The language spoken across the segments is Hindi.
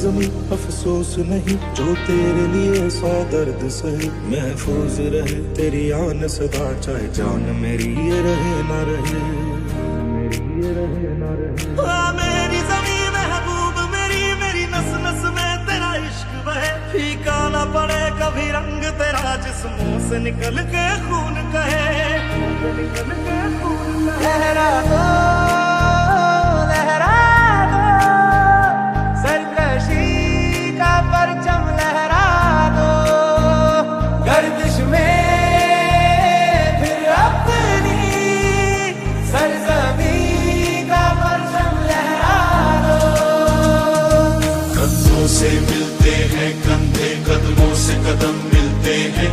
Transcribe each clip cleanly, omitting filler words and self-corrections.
जमी अफसोस नहीं, जो तेरे लिए 100 दर्द सहे। महफूज रहे तेरी आन सदा, चाहे जान मेरी ये रहे ना रहे, मेरी ये रहे ना रहे। मेरी जमी महबूब मेरी, मेरी नस नस में तेरा इश्क बहे। फीका ना पड़े कभी रंग तेरा, जिस मुंह से निकल के खून कहे, निकल के खून कहे। लहरा दो लहरा दो, सरकशी का परचम लहरा दो। गर्दिश में फिर अपनी सरजमी का परचम लहरा दो। कंधों से मिलते हैं कंधे, कदमों से कदम मिलते हैं।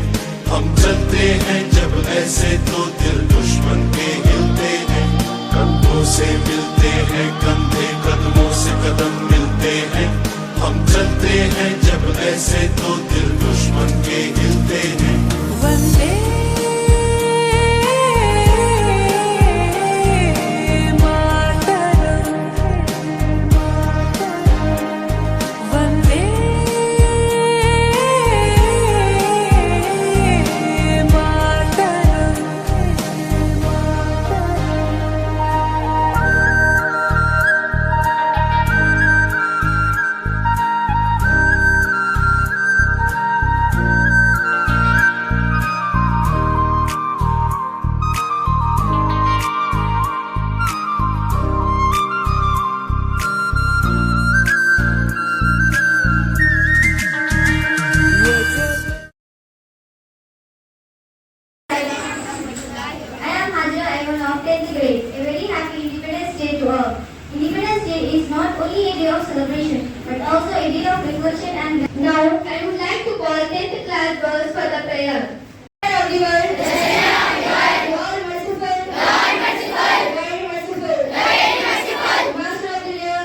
हम चलते हैं जब ऐसे तो दिल दुश्मन के हिलते हैं। कंधों से मिलते हैं कंधे, कदमों से कदम मिलते हैं। हम चलते हैं जब ऐसे तो दिल दुश्मन के हिलते हैं। वंदे Independence Day is not only a day of celebration, but also a day of reflection and now I would like to call 10th class girls for the prayer. Prayer of the world. Lord merciful. Lord merciful. Very merciful. Very merciful. Master of the year.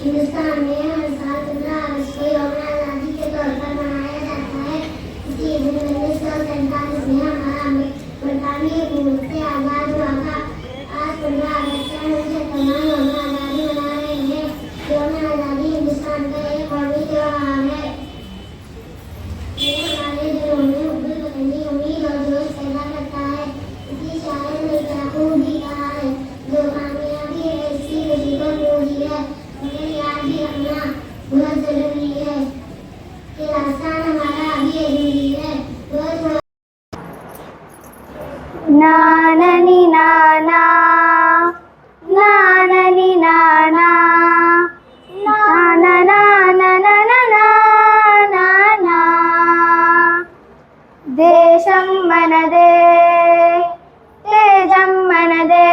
Hindustan में हर साल 15 अगस्त को यौम आज़ादी के तौर पर मनाया जाता है। इसी दिन 1947 में हमारा बरतानवी हुकूमत से आज़ाद हुआ था। आज 15 अगस्त है, हम तमाम यौम आज़ादी मना रहे हैं। यौम आज़ादी हिंदुस्तान का एक कौमी त्योहार है। ये हमारे दिलों में हुब्बुल वतनी उम्मीद और जोश पैदा करता है। इसी शायर ने क्या खूब भी कहा है, जो कामयाबी है इसकी खुशी को पूरी है। हमें याद भी रखना बहुत जरूरी है कि रास्ता हमारा अभी अधूरी है। नाननी नाना नाननी नाना नाना नाना नाना नाना देशं मनदे तेजं मनदे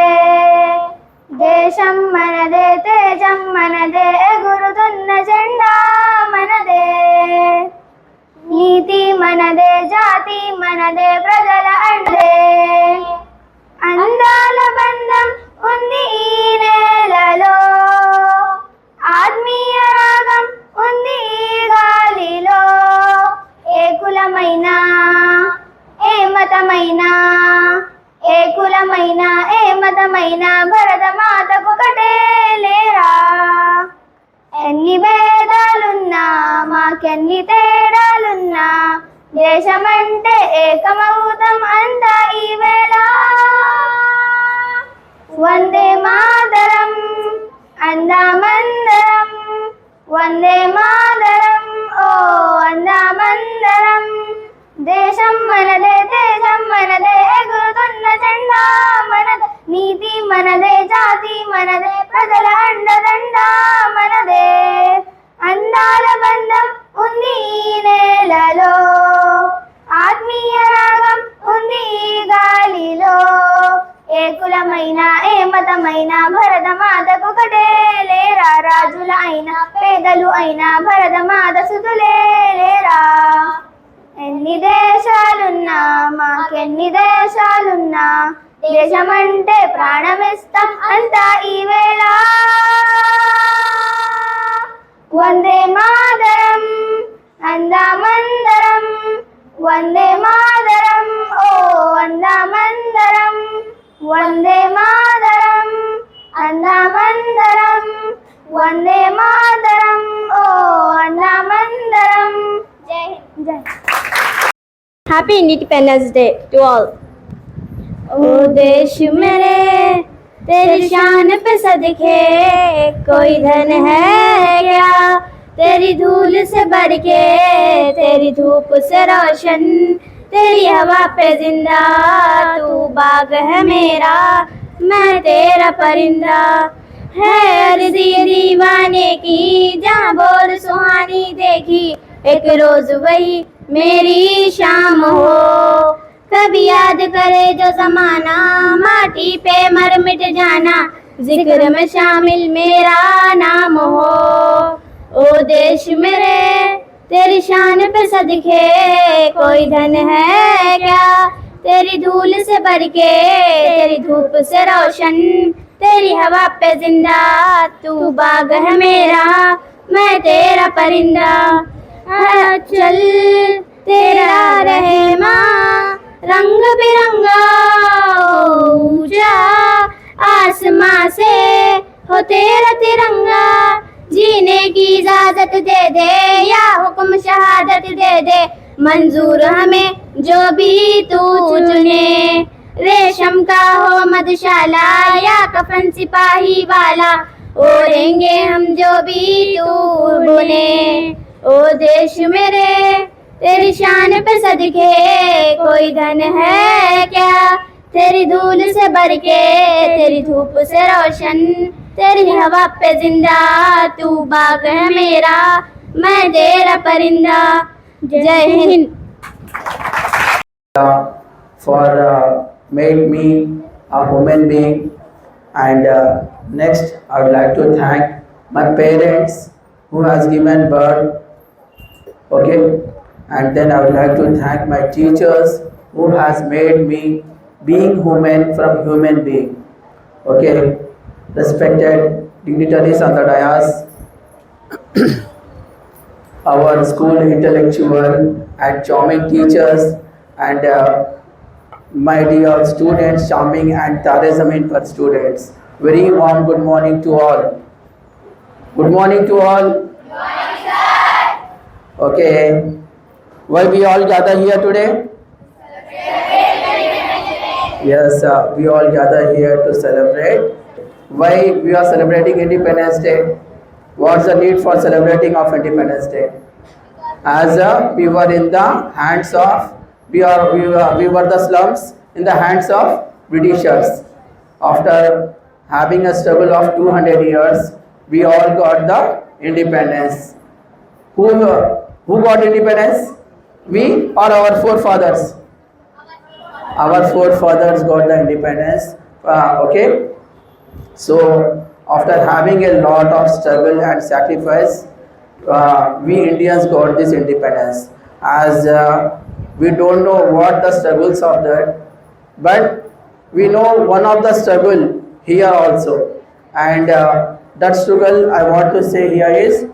देशं मनदे तेजं मनदे गुरुतुन्न झंडा मनदे నీతి మనదే జాతి మనదే ప్రజల అండే అందాల బంధం ఉంది ఈ నేలలో ఆత్మీయ రాగం ఉంది ఈ గాలిలో ఏ కులమైనా ఏ మతమైనా ఏ ఏ కులమైనా ఏ మతమైనా భరతమాతకొకటే లేరా. ఎన్ని భేదాలున్నా మాకెన్ని తేడాలున్నా దేశమంటే ఏకమవుతం అంతా ఈ వేళ. వందే మాతరం అందామందరం, వందే మాతరం ఓ అందామందరం. దేశం మనదే దేశం మనదే ఎగురుతున్న జెండా మనదే, నీతి మనదే జాతి మనదే ప్రజల అండదండ మనదే. అందాల బంధం ఉంది ఈ నేలలో, ఆత్మీయ రాగం ఉంది ఈ గాలిలో. ఏ కులమైనా ఏ మతమైనా భరతమాతకొకటే లేరా. రాజుల అయినా పేదలు అయినా భరతమాత సుతులే లేరా. ఎన్ని దేశాలున్నా మాకెన్ని దేశాలున్నా దేశమంటే ప్రాణమిస్తాం అంతా ఈ వేళ. వందే మాతరం అందామందరం, వందే మాతరం ఓ అందామందరం, వందే మాతరం అందామందరం, వందే మాతరం ఓ అందామందరం. జై హింద్. జై. Happy Independence Day to all. ओ देश मेरे तेरी शान पे सदके कोई धन है क्या, तेरी धूल से बढ़ के तेरी धूप से रोशन, तेरी हवा पे जिंदा तू बाग है मेरा, मैं तेरा परिंदा. है अर्ज़ी दीवाने की जहाँ बोल सुहानी देखी, एक रोज वही मेरी शाम हो. कभी याद करे जो जमाना माटी पे मर मिट जाना, जिक्र में शामिल मेरा नाम हो. ओ देश मेरे तेरी शान पे सदके कोई धन है क्या, तेरी धूल से बढ़ के तेरी धूप से रोशन, तेरी हवा पे जिंदा तू बाग है मेरा, मैं तेरा परिंदा. चल तेरा रहे माँ रंग बिरंगा ऊंचा, आसमां से हो तेरा तिरंगा. जीने की इजाजत दे दे या हुक्म शहादत दे दे, मंजूर हमें जो भी तू चुने. रेशम का हो मधुशाला या कफन सिपाही वाला, ओढ़ेंगे हम जो भी तू बुने. ओ देश मेरे तेरी शान पे सदके कोई धन है क्या, तेरी धूल से बढ़ के तेरी धूप से रोशन, तेरी हवा पे जिंदा तू बाग है मेरा, मैं तेरा परिंदा. जय Hind. For made me a human being, and next I would like to thank my parents who has given birth. Okay, and then I would like to thank my teachers who has made me being human from human being. Okay, respected dignitaries on the dais, our school intellectual and charming teachers, and my dear students, charming and Tare Zameen Par students. Very warm good morning to all. Good morning to all. Okay, why we all gather here today? Yes, we all gather here to celebrate. Why we are celebrating Independence Day? What's the need for celebrating of Independence Day? As we were in the hands of, we were the slums in the hands of Britishers. After having a struggle of 200 years, we all got the independence. Who got independence? We or our forefathers? Our forefathers got the independence. Okay. So after having a lot of struggle and sacrifice, we Indians got this independence. As we don't know what the struggles of that, but we know one of the struggle here also, and that struggle I want to say here is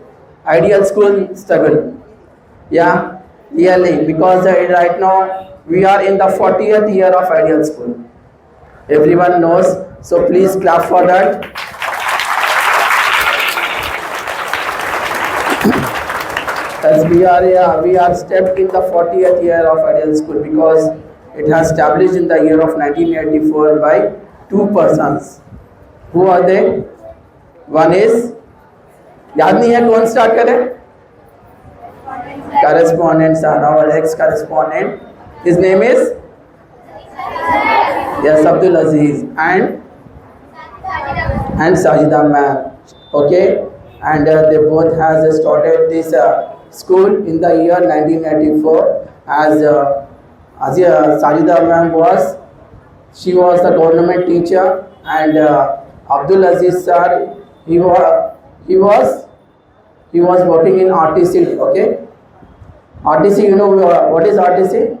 ideal school struggle. Yeah, really, because right now we are in the 40th year of ideal school. Everyone knows. So please clap for that. As we are stepped in the 40th year of Ideal School because it has established in the year of 1984 by two persons. Who are they? One is, याद नहीं है कौन स्टार्ट करे? Correspondent sir, our ex-correspondent. His name is? Yes, Abdul Aziz and Sajida ma'am. Okay, and they both has started this school in the year 1984 as Sajida ma'am she was the government teacher, and Abdul Aziz sir he was working in RTC. Okay, RTC, you know what is RTC?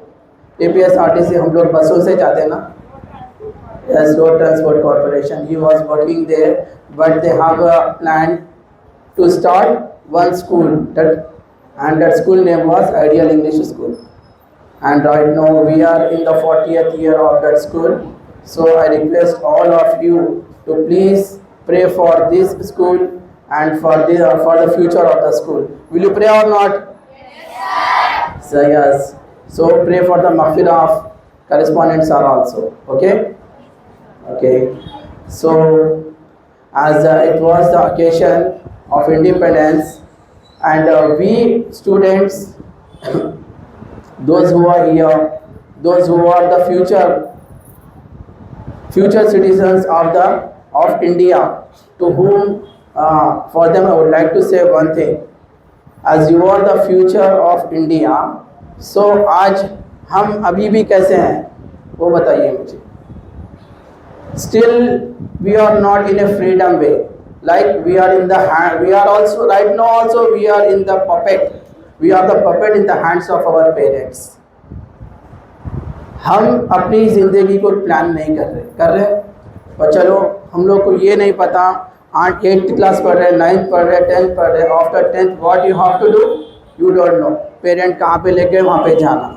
APS RTC, हम लोग बसों से जाते हैं ना, yes, Road Transport Corporation. He was working there, but they have a plan to start one school, and that school name was Ideal English School. And right now we are in the 40th year of that school. So I request all of you to please pray for this school and for the future of the school. Will you pray or not? Yes. So yes. So pray for the maghfirah of correspondents are also. Okay. Okay. So as it was the occasion of independence, and we students, those who are here, those who are the future citizens of India, to whom for them I would like to say one thing. As you are the future of India, so आज हम अभी भी कैसे हैं वो बताइए मुझे. Still we are not in a freedom way, like we are in the hand, we are also right now also we are in the puppet. We are the puppet in the hands of our parents. हम अपनी ज़िंदगी को प्लान नहीं कर रहे. और चलो हम लोग को ये नहीं पता 8th क्लास पढ़ रहे, 9th पढ़ रहे, 10th पढ़ रहे. After 10th what you have to do, you don't know. Parent कहाँ पे लेके वहाँ पे जाना.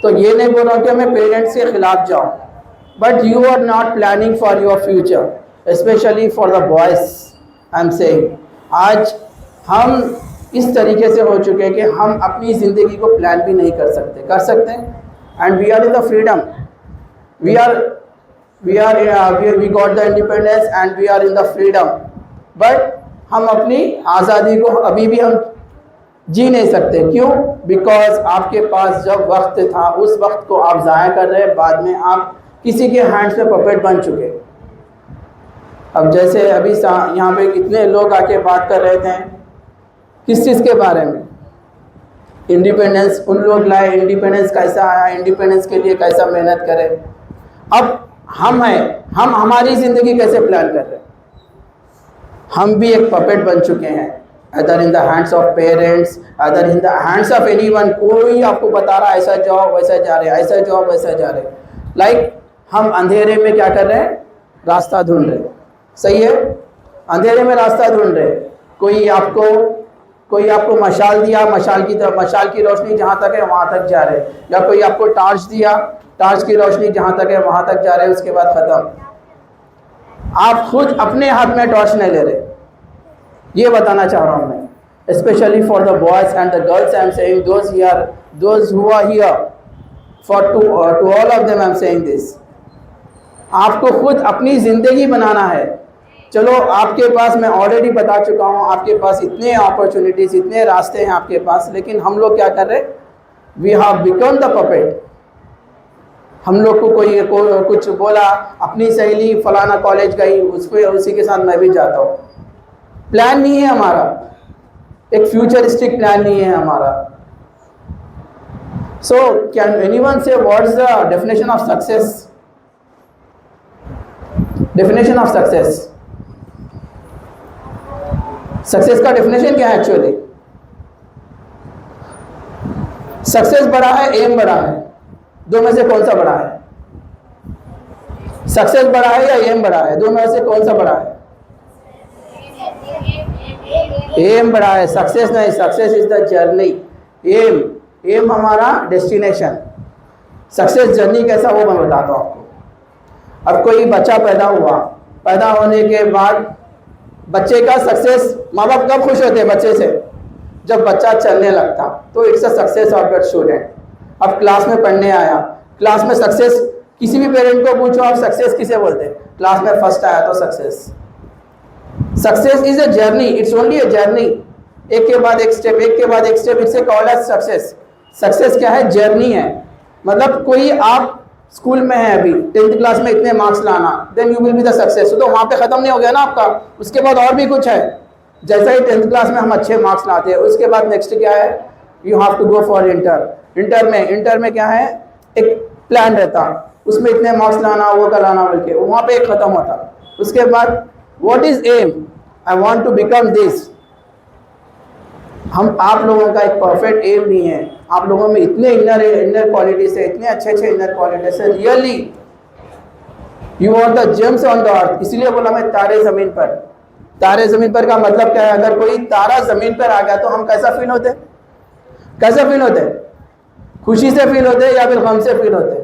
तो ये नहीं बोल रहा कि मैं पेरेंट्स के खिलाफ जाऊँ, but you are not planning for your future, specially for the boys. I am saying आज हम इस तरीके से हो चुके हैं कि हम अपनी ज़िंदगी को प्लान भी नहीं कर सकते. And we are in the freedom, we got the independence and we are in the freedom, but हम अपनी आज़ादी को अभी भी हम जी नहीं सकते. क्यों? बिकॉज आपके पास जब वक्त था उस वक्त को आप ज़ाया कर रहे हैं, बाद में आप किसी के हैंड्स में पपेट बन चुके. अब जैसे अभी यहाँ पे कितने लोग आके बात कर रहे थे किस चीज़ के बारे में, इंडिपेंडेंस उन लोग लाए, इंडिपेंडेंस कैसा आया, इंडिपेंडेंस के लिए कैसा मेहनत करें. अब हम हमारी ज़िंदगी कैसे प्लान कर रहे हैं. हम भी एक पपेट बन चुके हैं, other in the hands of parents, other in the hands of anyone. कोई आपको बता रहा है ऐसा जाओ वैसा जा रहे, ऐसा जाओ वैसा जा रहे. लाइक हम अंधेरे में क्या कर रहे हैं, रास्ता ढूंढ रहे. सही है, अंधेरे में रास्ता ढूंढ रहे. कोई आपको मशाल दिया, मशाल की रोशनी जहाँ तक है वहाँ तक जा रहे, या कोई आपको टार्च दिया, टार्च की रोशनी जहाँ तक है वहाँ तक जा रहे, उसके बाद ख़त्म. आप खुद अपने हाथ में टॉर्च नहीं ले रहे. ये बताना चाह रहा हूँ मैं, specially for the boys and the girls. I am saying those who are here, for to all of them I am saying this. आपको खुद अपनी ज़िंदगी बनाना है. चलो आपके पास, मैं ऑलरेडी बता चुका हूँ, आपके पास इतने अपॉर्चुनिटीज़, इतने रास्ते हैं आपके पास, लेकिन हम लोग क्या कर रहे, we have become the puppet. हम लोग को कोई कुछ बोला, अपनी सहेली फलाना कॉलेज गई, उसी के साथ मैं भी जाता हूँ. प्लान नहीं है हमारा, एक फ्यूचरिस्टिक प्लान नहीं है हमारा. सो कैन एनीवन से what is the definition of success? Definition of success, success का डेफिनेशन क्या है एक्चुअली? सक्सेस बड़ा है, एम बड़ा है, दो में से कौन सा बड़ा है? सक्सेस बड़ा है या एम बड़ा है? दो में से कौन सा बड़ा है? एम बड़ा है, सक्सेस नहीं. Success is the journey. Aim हमारा डेस्टिनेशन. सक्सेस जर्नी कैसा वो मैं बताता हूँ आपको. अब कोई बच्चा पैदा हुआ, पैदा होने के बाद बच्चे का सक्सेस, माँ बाप कब खुश होते हैं बच्चे से? जब बच्चा चलने लगता, तो it's a success of that student. अब क्लास में पढ़ने आया, क्लास में सक्सेस, किसी भी पेरेंट को पूछो आप सक्सेस किसे बोलते हैं? क्लास में फर्स्ट आया तो success. Success is a journey, it's only a journey, एक के बाद एक स्टेप, एक के बाद एक step, it's called as success. Success क्या है? जर्नी है। मतलब कोई आप स्कूल में है अभी 10th क्लास में इतने मार्क्स लाना, then you will be the success. तो वहाँ पे ख़त्म नहीं हो गया ना आपका, उसके बाद और भी कुछ है। जैसा ही 10th क्लास में हम अच्छे मार्क्स लाते हैं, उसके बाद नेक्स्ट क्या है? You have to go for inter में क्या है? एक प्लान रहता, उसमें इतने मार्क्स लाना, वो कराना बोल के, वहाँ पे एक ख़त्म होता। उसके बाद what is aim? I want to become this. हम आप लोगों का एक परफेक्ट एम नहीं है, आप लोगों में इतने इनर क्वालिटीज है, इतने अच्छे इनर क्वालिटीज है, really you are the gems on the earth. इसीलिए बोला मैं तारे ज़मीन पर। तारे ज़मीन पर का मतलब क्या है? अगर कोई तारा ज़मीन पर आ गया तो हम कैसा फील होते? कैसा फील होते? खुशी से फील होते या फिर गम से फील होते?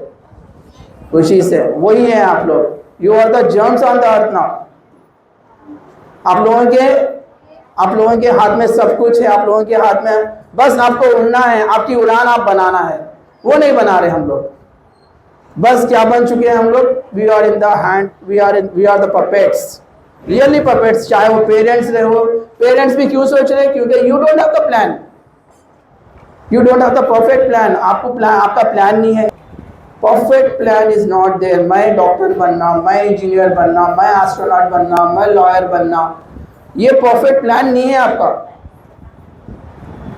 खुशी से। वही है आप लोग, you are the gems on the earth now. आप लोगों के हाथ में सब कुछ है, आप लोगों के हाथ में बस आपको उड़ना है, आपकी उड़ान आप बनाना है। वो नहीं बना रहे हम लोग। बस क्या बन चुके हैं हम लोग? We are in the hand, we are the puppets, really puppets. चाहे वो पेरेंट्स रहे हो, पेरेंट्स भी क्यों सोच रहे हैं? क्योंकि you don't have the plan, you don't have the perfect plan. आपका प्लान नहीं है। Perfect plan is not there. मैं डॉक्टर बनना, मैं इंजीनियर बनना, मैं एस्ट्रोनॉट बनना, मैं लॉयर बनना, ये परफेक्ट प्लान नहीं है आपका।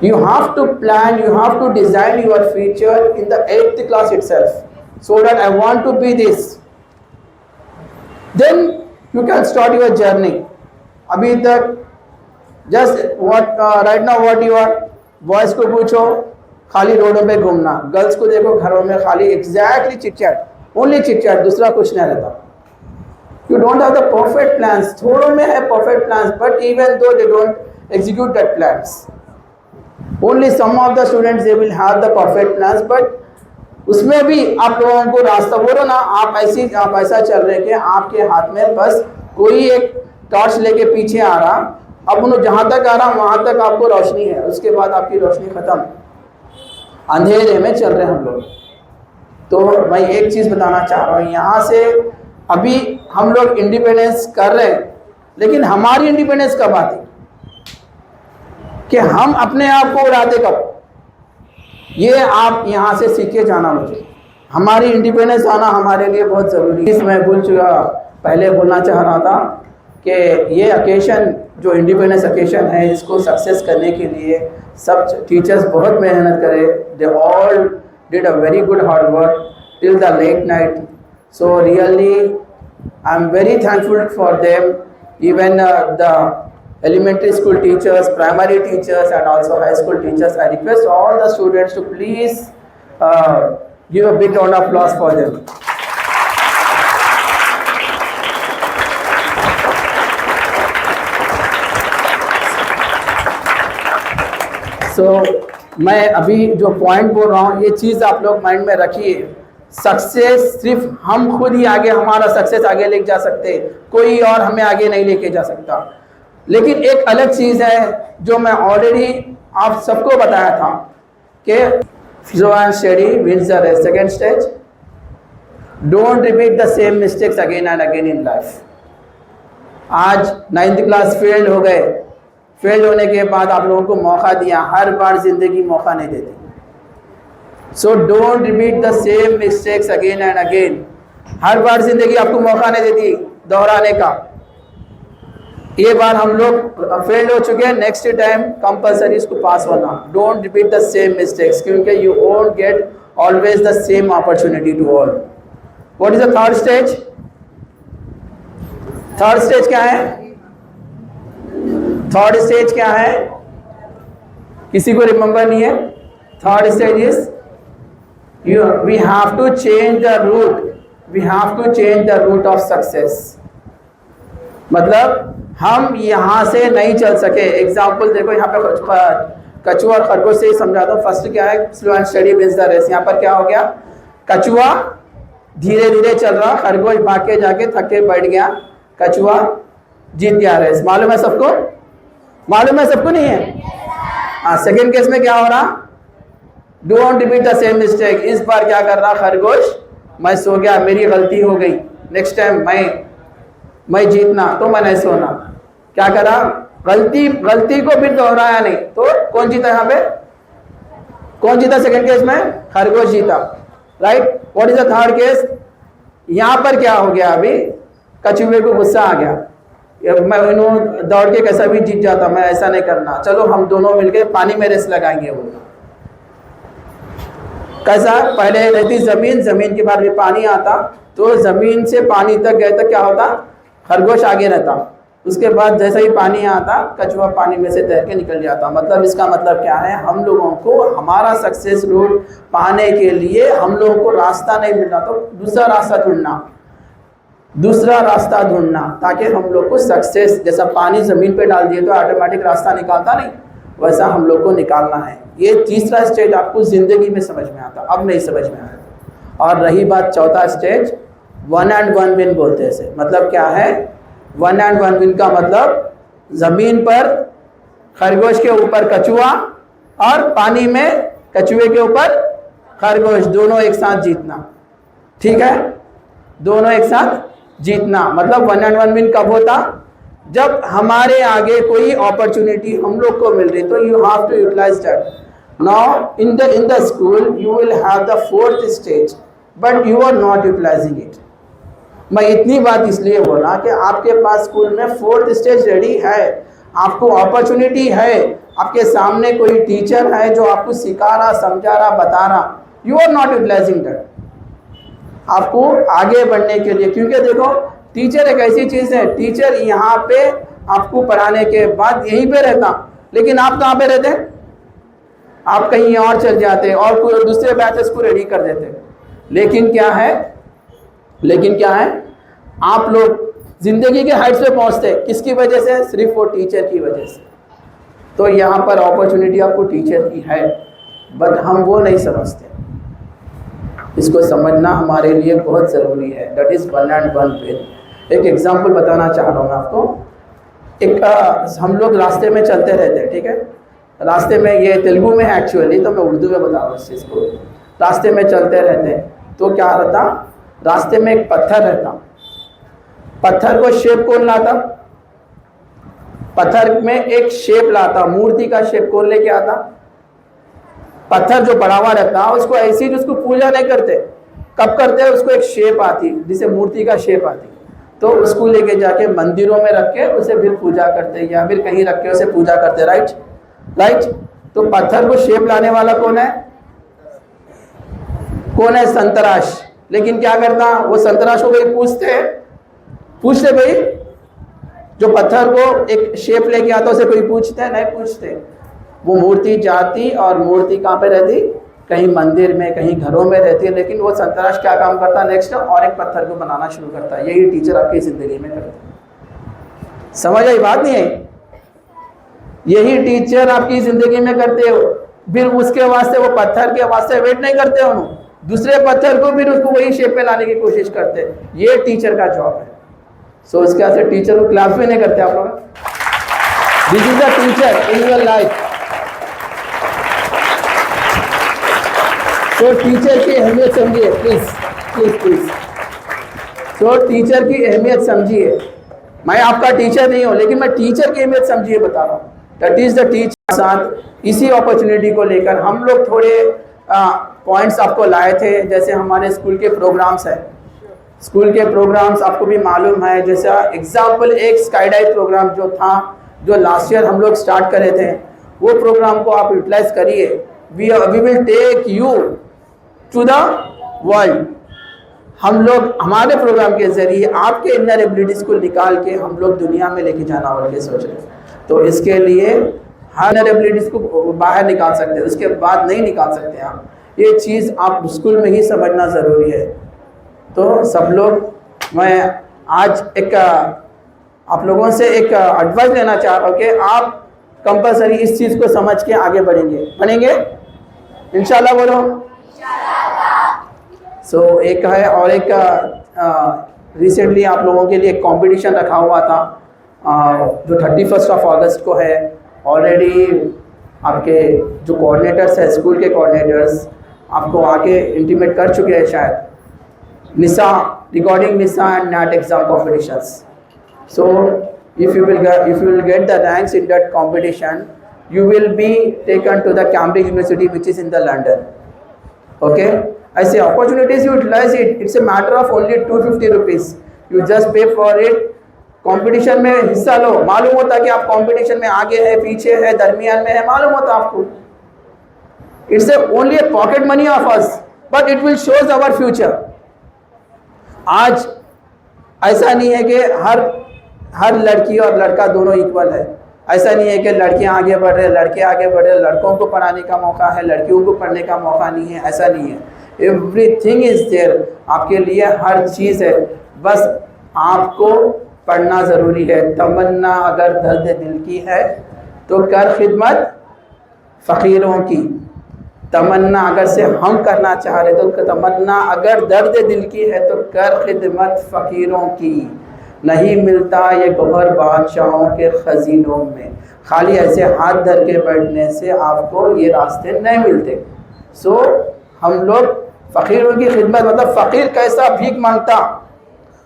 You have to plan, you have to design your future in the 8th class itself, so that I want to be this, then you can start your journey. अभी तक just what right now what you are, boys को पूछो खाली रोडों पे घूमना, गर्ल्स को देखो घरों में खाली एग्जैक्टली चिट-चैट, ओनली चिट-चैट, दूसरा कुछ नहीं रहता। You don't have the perfect plans. थोड़ों में है perfect plans, but even though they don't execute that plans, only some of the students they will have the perfect plans, but उसमें भी आप लोगों को रास्ता बोलो ना, आप ऐसा चल रहे कि आपके हाथ में बस कोई एक टॉर्च लेके पीछे आ रहा, अब उन्होंने जहाँ तक आ रहा वहाँ तक आपको रोशनी है, उसके बाद आपकी रोशनी ख़त्म, अंधेरे में चल रहे हम लोग। तो मैं एक चीज़ बताना चाह रहा हूँ, यहाँ से अभी हम लोग इंडिपेंडेंस कर रहे हैं, लेकिन हमारी इंडिपेंडेंस कब आती कि हम अपने आप को उड़ाते कब? ये आप यहाँ से सीख के जाना। मुझे हमारी इंडिपेंडेंस आना हमारे लिए बहुत ज़रूरी है। मैं भूल चुका, पहले बोलना चाह रहा था कि ये ओकेशन जो इंडिपेंडेंस ओकेशन है, इसको सक्सेस करने के लिए सब टीचर्स बहुत मेहनत करे। They all did a very good hard work till the late night. So really, I'm very thankful for them, even the elementary school teachers, primary teachers and also high school teachers. I request all the students to please give a big round of applause for them. So मैं अभी जो पॉइंट बोल रहा हूँ, ये चीज़ आप लोग माइंड में रखिए। सक्सेस सिर्फ हम खुद ही आगे, हमारा सक्सेस आगे लेके जा सकते, कोई और हमें आगे नहीं लेके जा सकता। लेकिन एक अलग चीज़ है जो मैं ऑलरेडी आप सबको बताया था कि slow and steady wins the race. Second stage, don't repeat the same mistakes again and again in life. आज 9th क्लास फेल हो गए, फेल होने के बाद आप लोगों को मौका दिया, हर बार ज़िंदगी मौका नहीं देती। So don't repeat the same mistakes again and again. हर बार जिंदगी आपको मौका नहीं देती दोहराने का। ये बार हम लोग फेल हो चुके हैं, नेक्स्ट टाइम कंपलसरी इसको पास होना। Don't repeat the same mistakes, क्योंकि you won't get always the same opportunity to all. What is the third stage? Third stage क्या है? थर्ड स्टेज क्या है? किसी को रिमेंबर नहीं है? Third stage is we have to change the route, we have to change the route of success। मतलब हम यहाँ से नहीं चल सके। एग्जाम्पल देखो, यहाँ पे कछुआ और खरगोश से ही समझा दो। फर्स्ट क्या है? Slow and study wins the race. यहाँ पर क्या हो गया? कछुआ धीरे धीरे चल रहा, खरगोश भाग के जाके थक के बैठ गया, कछुआ जीत गया रेस। मालूम है सबको? मालूम है सबको? नहीं है? हाँ, सेकेंड केस में क्या हो रहा? Don't repeat the same mistake. इस बार क्या कर रहा खरगोश? मैं सो गया, मेरी गलती हो गई, नेक्स्ट टाइम मैं जीतना, तो मैं नहीं सोना। क्या करा? गलती को फिर दोहराया नहीं। तो कौन जीता यहाँ पे? कौन जीता सेकंड केस में? खरगोश जीता, right. What is the third case? यहाँ पर क्या हो गया? अभी कछुए को गुस्सा आ गया, मैं दौड़ के कैसा भी जीत जाता, मैं ऐसा नहीं करना, चलो हम दोनों मिलके पानी में रेस लगाएंगे। वो कैसा? पहले रहती जमीन, जमीन के बाद भी पानी आता, तो जमीन से पानी तक गए तक क्या होता? खरगोश आगे रहता। उसके बाद जैसे ही पानी आता, कछुआ पानी में से तैर के निकल जाता। मतलब इसका मतलब क्या है? हम लोगों को हमारा सक्सेस रूट पाने के लिए हम लोगों को रास्ता नहीं मिल रहा, तो दूसरा रास्ता ढूंढना, ताकि हम लोग को सक्सेस, जैसा पानी जमीन पे डाल दिए तो ऑटोमेटिक रास्ता निकालता नहीं, वैसा हम लोग को निकालना है। ये तीसरा स्टेज आपको जिंदगी में समझ में आता, अब नहीं समझ में आया। और रही बात चौथा स्टेज, 1 and 1 विन बोलते हैं इसे। मतलब क्या है? 1 and 1 विन का मतलब जमीन पर खरगोश के ऊपर कछुआ और पानी में कछुए के ऊपर खरगोश, दोनों एक साथ जीतना। ठीक है? दोनों एक साथ जीतना। मतलब 1 and 1 विन कब होता? जब हमारे आगे कोई अपॉर्चुनिटी हम लोग को मिल रही, तो you have to utilise that. Now in the school you will have the 4th stage, but you are not utilising it. मैं इतनी बात इसलिए बोला कि आपके पास स्कूल में 4th स्टेज रेडी है, आपको अपॉर्चुनिटी है, आपके सामने कोई टीचर है जो आपको सिखा रहा, समझा रहा, बता रहा, you are not utilising that. आपको आगे बढ़ने के लिए, क्योंकि देखो टीचर एक ऐसी चीज़ है, टीचर यहाँ पे आपको पढ़ाने के बाद यहीं पे रहता, लेकिन आप कहाँ पे रहते हैं? आप कहीं और चल जाते और कोई दूसरे बैचेस को रेडी कर देते। लेकिन क्या है? आप लोग जिंदगी के हाइट्स पे पहुँचते किसकी वजह से? सिर्फ वो टीचर की वजह से। तो यहाँ पर अपॉर्चुनिटी आपको टीचर की है, बट हम वो नहीं समझते। इसको समझना हमारे लिए बहुत ज़रूरी है। That is 1 and 1 win. एक एग्जांपल बताना चाह रहा हूँ मैं आपको। हम लोग रास्ते में चलते रहते हैं, ठीक है? रास्ते में, ये तेलुगु में है एक्चुअली, तो मैं उर्दू में बता रहा हूँ इस चीज़ को। रास्ते में चलते रहते हैं तो क्या रहता? रास्ते में एक पत्थर रहता। पत्थर को शेप कौन लाता? पत्थर में एक शेप लाता, मूर्ति का शेप कौन लेके आता? पत्थर जो पड़ा हुआ रहता है उसको ऐसी, उसको पूजा नहीं करते। कब करते हैं? उसको एक शेप आती, जिसे मूर्ति का शेप आती, तो उसको लेके जाके मंदिरों में रख के उसे फिर पूजा करते, या फिर कहीं रख के उसे पूजा करते। राइट। तो पत्थर को शेप लाने वाला कौन है? संतराश। लेकिन क्या करता? वो संतराश को भाई पूछते भाई, जो पत्थर को एक शेप लेके आता उसे कोई पूछते हैं? नहीं पूछते। वो मूर्ति जाती, और मूर्ति कहाँ पे रहती? कहीं मंदिर में, कहीं घरों में रहती है। लेकिन वो संतराश क्या काम करता? नेक्स्ट और एक पत्थर को बनाना शुरू करता है। यही टीचर आपकी जिंदगी में करता है। समझ आई बात? नहीं है? यही टीचर आपकी जिंदगी में करते हो। फिर उसके वास्ते, वो पत्थर के वास्ते वेट नहीं करते हो, दूसरे पत्थर को फिर उसको वही शेप में लाने की कोशिश करते हैं। ये टीचर का जॉब है। सो इसके वास्ते टीचर को क्लास में नहीं करते आप लोग। This is the teacher in your life. तो टीचर की अहमियत समझिए, प्लीज। तो टीचर की अहमियत समझिए। मैं आपका टीचर नहीं हूँ, लेकिन मैं टीचर की अहमियत समझिए बता रहा हूँ। That is the teacher. साथ इसी अपॉर्चुनिटी को लेकर हम लोग थोड़े पॉइंट्स आपको लाए थे। जैसे हमारे स्कूल के प्रोग्राम्स हैं, स्कूल के प्रोग्राम्स आपको भी मालूम है। जैसा एग्जाम्पल, एक स्काई डाइव प्रोग्राम जो था, जो लास्ट ईयर हम लोग स्टार्ट करे थे, वो प्रोग्राम को आप यूटिलाइज करिए। We will take you to the world. हम लोग हमारे प्रोग्राम के जरिए आपके इनर एबिलिटीज को निकाल के हम लोग दुनिया में लेके जाना और के सोच रहे हैं। तो इसके लिए हर इनर एबिलिटीज को बाहर निकाल सकते हैं, उसके बाद नहीं निकाल सकते आप। ये चीज़ आप स्कूल में ही समझना ज़रूरी है। तो सब लोग, मैं आज एक आप लोगों से एक एडवाइस लेना चाह रहा हूँ कि आप कंपलसरी इस चीज़ को समझ के आगे बढ़ेंगे इंशाल्लाह। बोलो सो एक है, और एक रिसेंटली आप लोगों के लिए एक कंपटीशन रखा हुआ था जो 31 अगस्त को है। ऑलरेडी आपके जो कोऑर्डिनेटर्स हैं, स्कूल के कोऑर्डिनेटर्स आपको आके इंटीमेट कर चुके हैं शायद, निसा रिकॉर्डिंग निसा एंड नैट exam competitions. So if you will get the ranks in that competition, you will be taken to the Cambridge University, which is in the London. Okay, I say opportunities, you utilize it. It's a matter of only 250 rupees. You just pay for it. Competition में हिस्सा लो, मालूम होता कि आप कंपटीशन में आगे है, पीछे है, दरमियान में है, मालूम होता आपको। It's only a pocket money of us, but it will shows our future. आज ऐसा नहीं है कि हर लड़की और लड़का दोनों इक्वल है। ऐसा नहीं है कि लड़कियां आगे बढ़ रहे, लड़के आगे बढ़ रहे, लड़कों को पढ़ाने का मौका है, लड़कियों को पढ़ने का मौका नहीं है, ऐसा नहीं है। एवरीथिंग इज देयर, आपके लिए हर चीज़ है, बस आपको पढ़ना ज़रूरी है। तमन्ना अगर दर्द दिल की है तो कर खिदमत फ़कीरों की। तमन्ना अगर से हम करना चाह रहे तो तमन्ना अगर दर्द दिल की है तो कर खिदमत फ़कीरों की। नहीं मिलता ये गौहर बादशाहों के ख़ज़ीनों में, खाली ऐसे हाथ धर के बैठने से आपको ये रास्ते नहीं मिलते। सो हम लोग फ़कीरों की खिदमत, मतलब फ़कीर कैसा भीख मांगता,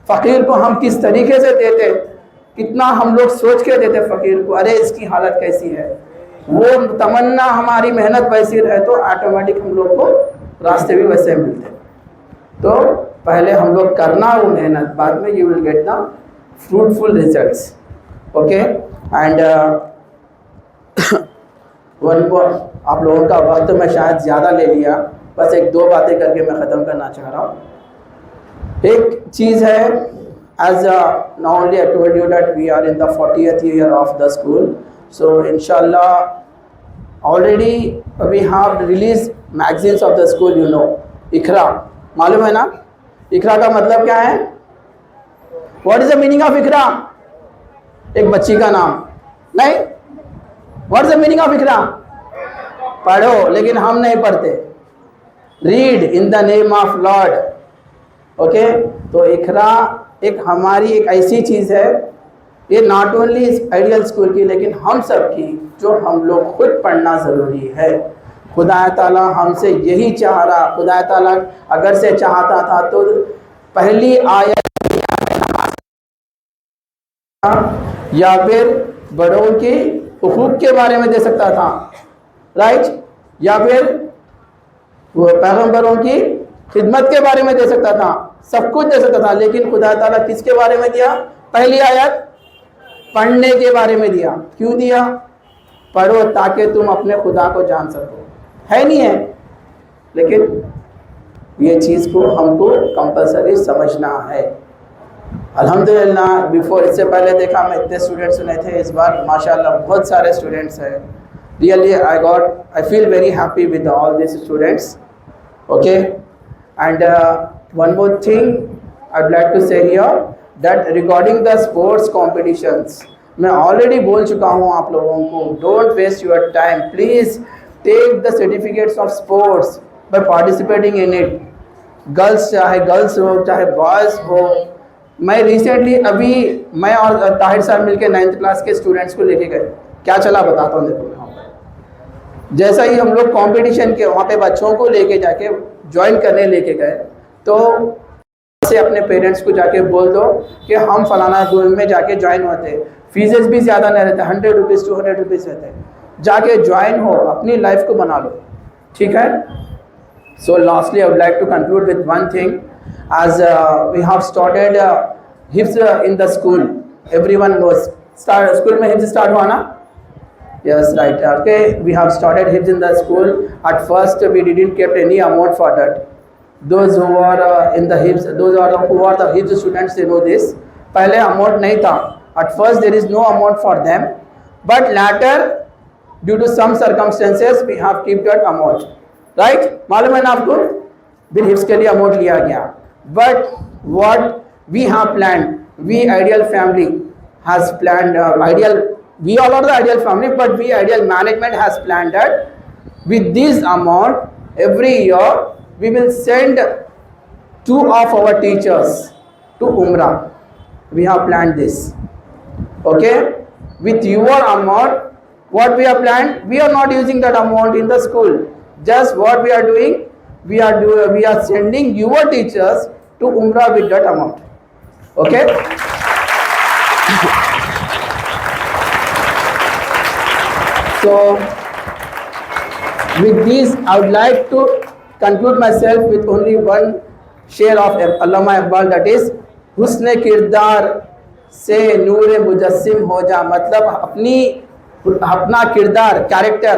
फ़कीर को हम किस तरीके से देते, कितना हम लोग सोच के देते फ़कीर को, अरे इसकी हालत कैसी है। वो तमन्ना हमारी मेहनत वैसी रहे तो ऑटोमेटिक हम लोग को रास्ते भी वैसे मिलते। तो पहले हम लोग करना वो मेहनत, बाद में you will get the fruitful results. Okay, and one more, आप लोगों का वक्त मैं शायद ज़्यादा ले लिया, बस एक दो बातें करके मैं ख़त्म करना चाह रहा हूँ। एक चीज़ है, as now only I told you that we are in the 40th year of the school, so inshallah already we have released magazines of the school, you know, इकरा, मालूम है ना इकरा का मतलब क्या है? What is the meaning of इकरा? एक बच्ची का नाम नहीं? What is the meaning of इकरा? पढ़ो, लेकिन हम नहीं पढ़ते। Read in the name of Lord. Okay, तो इकरा एक हमारी एक ऐसी चीज़ है, ये नॉट ओनली आइडियल स्कूल की लेकिन हम सब की, जो हम लोग खुद पढ़ना ज़रूरी है। खुदा ताला हमसे यही चाह रहा, खुदा ताला अगर से चाहता था तो पहली आयत या फिर बड़ों के हुकूक के बारे में दे सकता था, राइट, या फिर वो पैगंबरों की खिदमत के बारे में दे सकता था, सब कुछ दे सकता था, लेकिन खुदा ताला किसके बारे में दिया? पहली आयत पढ़ने के बारे में दिया। क्यों दिया? पढ़ो ताकि तुम अपने खुदा को जान सको। है नहीं है, लेकिन ये चीज़ को हमको कंपलसरी समझना है। अल्हम्दुलिल्लाह, बिफोर इससे पहले देखा मैं इतने स्टूडेंट्स सुने थे, इस बार माशाल्लाह बहुत सारे स्टूडेंट्स हैं। Really I feel very happy with all this students. Okay, and one more thing I would like to say here that regarding the sports competitions, मैं ऑलरेडी बोल चुका हूँ आप लोगों को, don't waste your time, please take the certificates of sports by participating in it. Girls चाहे गर्ल्स हो चाहे बॉयज़ हो। मैं रिसेंटली अभी मैं और ताहिर साहब मिलके 9th क्लास के स्टूडेंट्स को लेके गए। क्या चला बताता हूँ, देखो वहाँ पर जैसा ही हम लोग कंपटीशन के वहाँ पे बच्चों को लेके जाके ज्वाइन करने लेके गए, तो से अपने पेरेंट्स को जाके बोल दो कि हम फलाना स्कूल में जाके ज्वाइन होते, फीसेस भी ज़्यादा नहीं रहते, 100 रुपीज़ 200 रुपीज़ रहते हैं, जाके ज्वाइन हो, अपनी लाइफ को बना लो, ठीक है। So lastly I would like to conclude with one thing, as we have started hifz in the school, everyone knows school mein hifz start hua na? Yes, right. Okay, we have started hifz in the school. At first we didn't kept any amount for that. Those who are in the hifz, who are the hifz students, they know this. पहले amount नहीं था, at first there is no amount for them, but later due to some circumstances we have kept that amount, right? मालूम है ना आपको, फिर हिफ्ज के लिए अमाउंट लिया गया। But what we have planned, we ideal family has planned, ideal, we all are the ideal family, but we ideal management has planned that with this amount every year we will send 2 of our teachers to Umrah. We have planned this. Okay? With your amount, what we have planned, we are not using that amount in the school. Just what we are doing, we are sending your teachers to Umrah with that amount. Okay? So, with this, I would like to conclude myself with only one शेर of Allama Iqbal, that is हुस्न किरदार से नूर मुजस्सिम हो जा. मतलब अपना किरदार, कैरेक्टर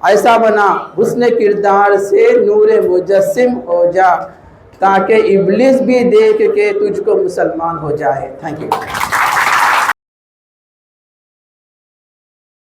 ऐसा बना, हुस्न किरदार से नूर मुजस्सिम हो जा, ताकि इब्लिस भी देख के तुझको मुसलमान हो जाए. Thank you.